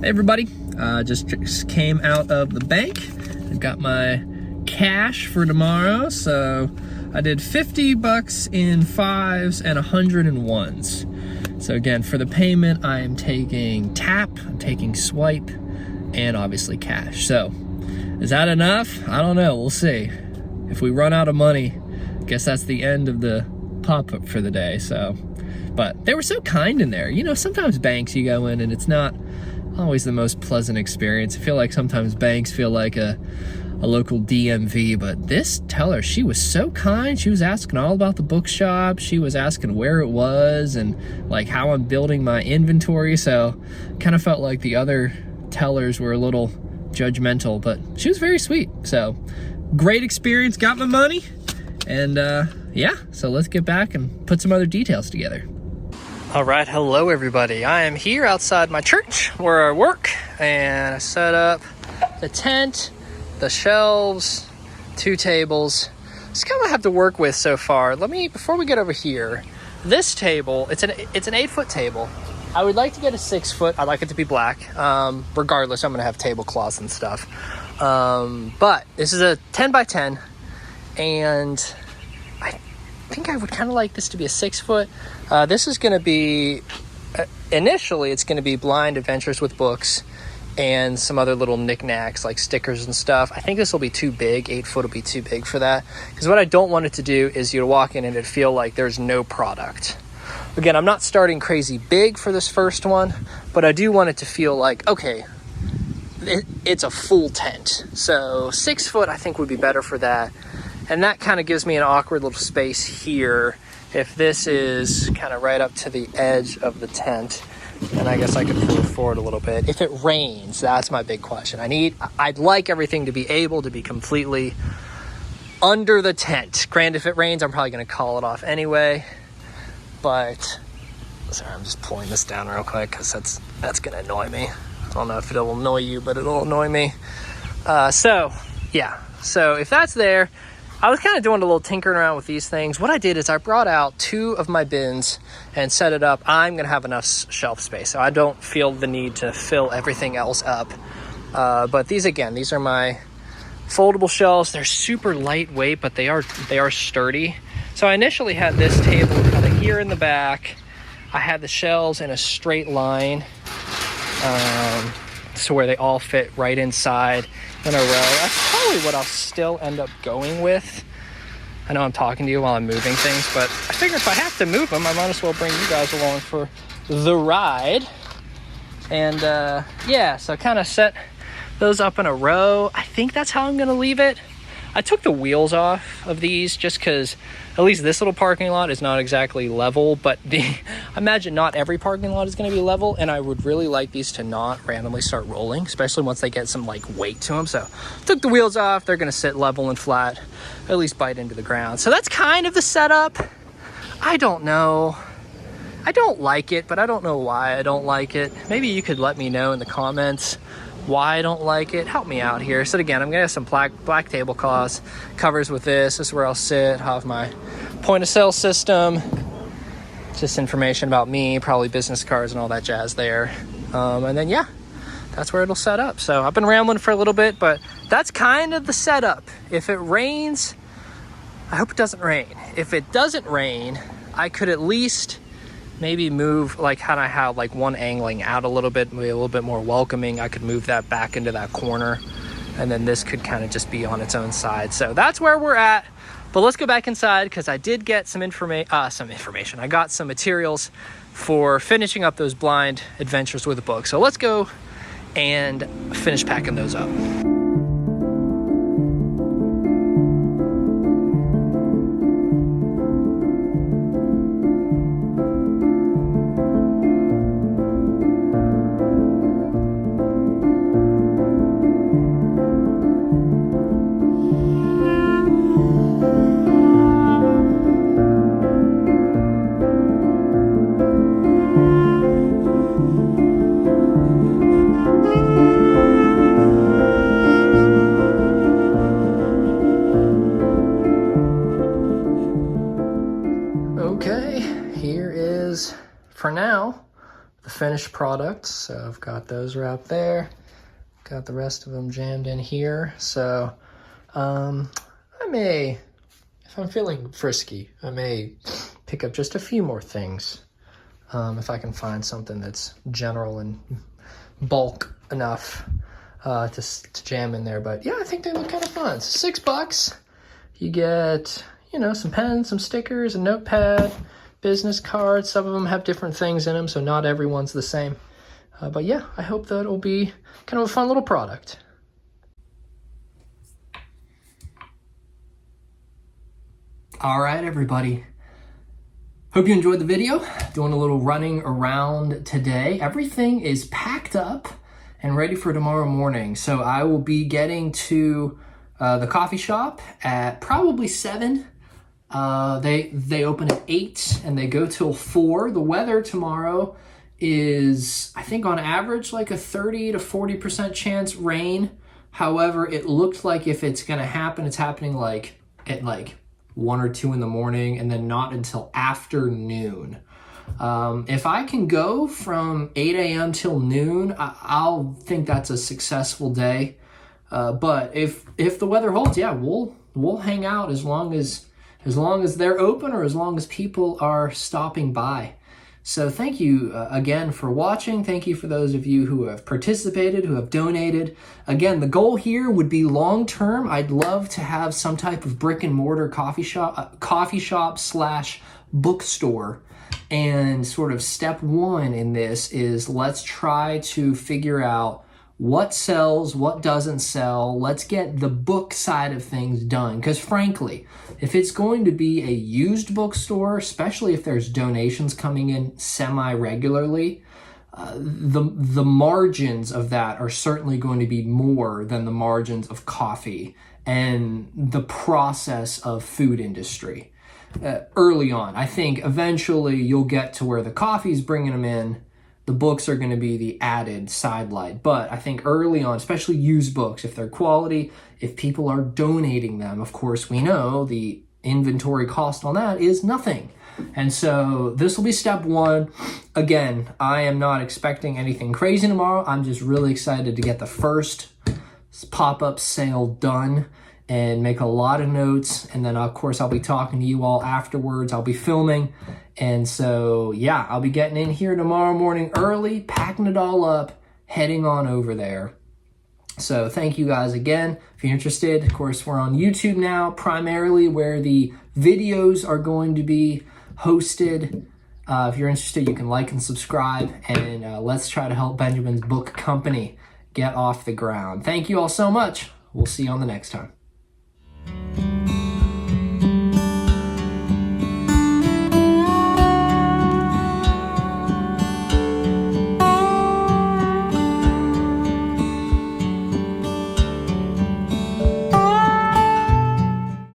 Hey everybody, just came out of the bank. I've got my cash for tomorrow, so I did 50 bucks in 5s and 100 in 1s. So again, for the payment, I am taking tap, I'm taking swipe, and obviously cash. So is that enough? I don't know, we'll see. If we run out of money, I guess that's the end of the pop-up for the day. So, but they were so kind in there. You know, sometimes banks you go in and it's not always the most pleasant experience. I feel like sometimes banks feel like a local DMV, but this teller, she was so kind. She was asking all about the bookshop. She was asking where it was and like how I'm building my inventory. So kind of felt like the other tellers were a little judgmental, but she was very sweet. So great experience, got my money, and yeah, so let's get back and put some other details together. All right, hello everybody. I am here outside my church where I work, and I set up the tent, the shelves, 2 tables. It's kind of what I have to work with so far. Before we get over here, this table, it's an 8-foot table. I would like to get a 6-foot. I'd like it to be black. Regardless, I'm gonna have tablecloths and stuff. But this is a 10 by 10, and I think I would kind of like this to be a 6-foot. This is going to be, initially it's going to be blind adventures with books and some other little knickknacks like stickers and stuff. I think this will be too big. 8-foot will be too big for that. Because what I don't want it to do is you walk in and it feel like there's no product. Again, I'm not starting crazy big for this first one, but I do want it to feel like, okay, it's a full tent. So 6-foot I think would be better for that. And that kind of gives me an awkward little space here if this is kind of right up to the edge of the tent. And I guess I could pull it forward a little bit. If it rains, that's my big question. I'd like everything to be able to be completely under the tent. Granted, if it rains, I'm probably going to call it off anyway. But, sorry, I'm just pulling this down real quick because that's going to annoy me. I don't know if it'll annoy you, but it'll annoy me. So if that's there, I was kind of doing a little tinkering around with these things. What I did is I brought out 2 of my bins and set it up. I'm going to have enough shelf space, so I don't feel the need to fill everything else up. But these are my foldable shelves. They're super lightweight, but they are sturdy. So I initially had this table kind of here in the back. I had the shelves in a straight line, so where they all fit right inside in a row. That's probably what I'll still end up going with. I know I'm talking to you while I'm moving things, but I figure if I have to move them, I might as well bring you guys along for the ride. And yeah, so I kind of set those up in a row. I think that's how I'm going to leave it. I took the wheels off of these just because at least this little parking lot is not exactly level, but I imagine not every parking lot is going to be level, and I would really like these to not randomly start rolling, especially once they get some like weight to them. So took the wheels off. They're going to sit level and flat, at least bite into the ground. So that's kind of the setup. I don't know. I don't like it, but I don't know why I don't like it. Maybe you could let me know in the comments why I don't like it. Help me out here. So again, I'm gonna have some black tablecloths, covers with this. This is where I'll sit, have my point of sale system, just information about me, probably business cards and all that jazz there. And then yeah, that's where it'll set up. So I've been rambling for a little bit, but that's kind of the setup. If it rains, I hope it doesn't rain. If it doesn't rain, I could at least maybe move like kind of how like one angling out a little bit, maybe a little bit more welcoming. I could move that back into that corner, and then this could kind of just be on its own side. So that's where we're at. But let's go back inside because I did get some information. I got some materials for finishing up those blind adventures with a book. So let's go and finish packing those up. finished products. So I've got those wrapped there. Got the rest of them jammed in here. So I may, if I'm feeling frisky, I may pick up just a few more things. If I can find something that's general and bulk enough to jam in there. But yeah, I think they look kind of fun. So $6. You get, you know, some pens, some stickers, a notepad, business cards. Some of them have different things in them, so not everyone's the same. But yeah, I hope that it'll be kind of a fun little product. All right, everybody. Hope you enjoyed the video. Doing a little running around today. Everything is packed up and ready for tomorrow morning. So I will be getting to the coffee shop at probably 7. They open at 8 and they go till 4. The weather tomorrow is, I think on average, like a 30 to 40% chance rain. However, it looked like if it's gonna happen, it's happening like at like 1 or 2 in the morning and then not until afternoon. If I can go from 8 a.m. till noon, I'll think that's a successful day. But if the weather holds, yeah, we'll hang out as long as they're open or as long as people are stopping by. So thank you again for watching. Thank you for those of you who have participated, who have donated. Again, the goal here would be long term. I'd love to have some type of brick and mortar coffee shop slash bookstore. And sort of step 1 in this is let's try to figure out what sells, what doesn't sell. Let's get the book side of things done. Because frankly, if it's going to be a used bookstore, especially if there's donations coming in semi-regularly, the margins of that are certainly going to be more than the margins of coffee and the process of food industry. Early on, I think eventually you'll get to where the coffee's bringing them in. The books are going to be the added sidelight. But I think early on, especially used books, if they're quality, if people are donating them, of course, we know the inventory cost on that is nothing. And so this will be step 1. Again, I am not expecting anything crazy tomorrow. I'm just really excited to get the first pop-up sale done and make a lot of notes. And then, of course, I'll be talking to you all afterwards. I'll be filming. And so, yeah, I'll be getting in here tomorrow morning early, packing it all up, heading on over there. So thank you guys again. If you're interested, of course, we're on YouTube now, primarily where the videos are going to be hosted. If you're interested, you can like and subscribe. And let's try to help Benjamin's Book Company get off the ground. Thank you all so much. We'll see you on the next time.